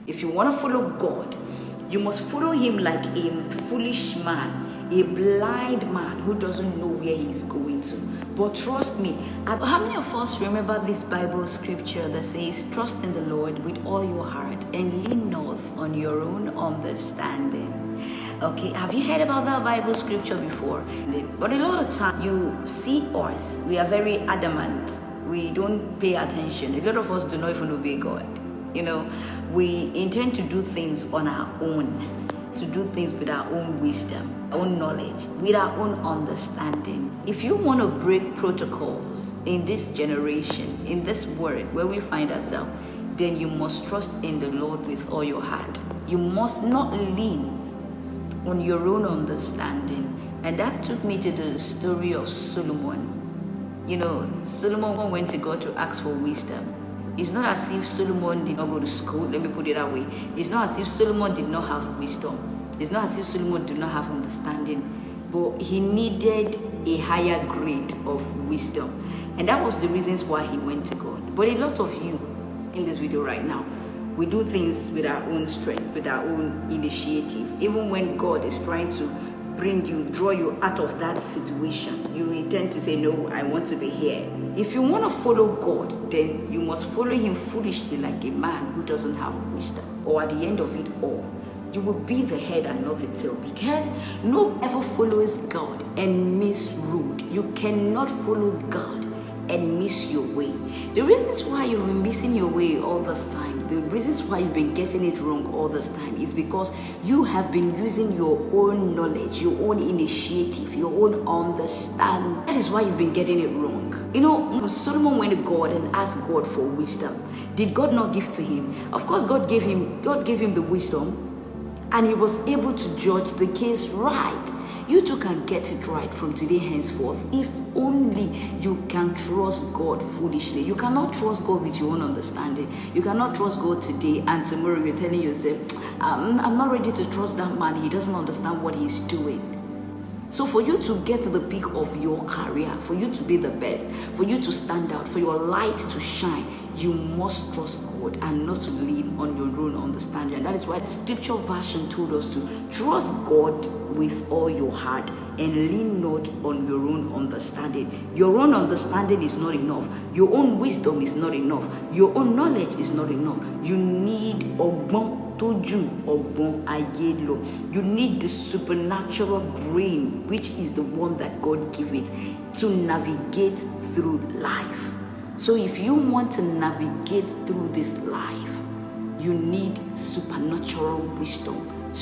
If you want to follow God, you must follow him like a foolish man, a blind man who doesn't know where he's going to. But trust me, how many of us remember this Bible scripture that says, trust in the Lord with all your heart and lean not on your own understanding? Okay, have you heard about that Bible scripture before? But a lot of time you see us, we are very adamant. We don't pay attention. A lot of us do not even obey God. You know, we intend to do things on our own, to do things with our own wisdom, our own knowledge, with our own understanding. If you want to break protocols in this generation, in this world where we find ourselves, then you must trust in the Lord with all your heart. You must not lean on your own understanding. And that took me to the story of Solomon. You know, Solomon went to God to ask for wisdom. It's not as if Solomon did not go to school, let me put it that way. It's not as if Solomon did not have wisdom. It's not as if Solomon did not have understanding. But he needed a higher grade of wisdom. And that was the reasons why he went to God. But a lot of you in this video right now, we do things with our own strength, with our own initiative. Even when God is trying to bring you, draw you out of that situation, you intend to say, no, I want to be here. If you want to follow God, then you must follow him foolishly like a man who doesn't have wisdom. Or at the end of it all, you will be the head and not the tail, because no one ever follows God and miss road. You cannot follow God and miss your way. The reasons why you've been missing your way all this time, the reasons why you've been getting it wrong all this time, is because you have been using your own knowledge, your own initiative, your own understanding. That is why you've been getting it wrong. You know, Solomon went to God and asked God for wisdom. Did God not give to him? Of course, God gave him the wisdom, and he was able to judge the case right. You too can get it right from today henceforth, if only you can trust God foolishly. You cannot trust God with your own understanding. You cannot trust God today and tomorrow you're telling yourself, I'm not ready to trust that man. He doesn't understand what he's doing. So for you to get to the peak of your career, for you to be the best, for you to stand out, for your light to shine, you must trust God and not to lean on your own understanding. And that is why the scripture version told us to trust God with all your heart and lean not on your own understanding. Your own understanding is not enough. Your own wisdom is not enough. Your own knowledge is not enough. You need ogbon. You need the supernatural brain, which is the one that God gave it, to navigate through life. So if you want to navigate through this life, you need supernatural wisdom.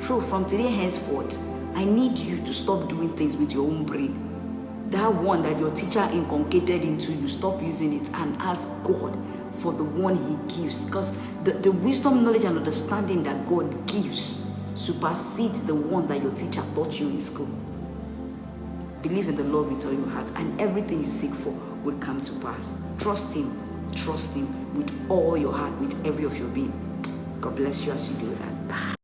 So from today henceforth, I need you to stop doing things with your own brain. That one that your teacher inculcated into you, stop using it and ask God for the one he gives, because the wisdom, knowledge and understanding that God gives supersedes the one that your teacher taught you in school. Believe in the Lord with all your heart, and everything you seek for will come to pass. Trust him with all your heart, with every of your being. God bless you as you do that. Bye.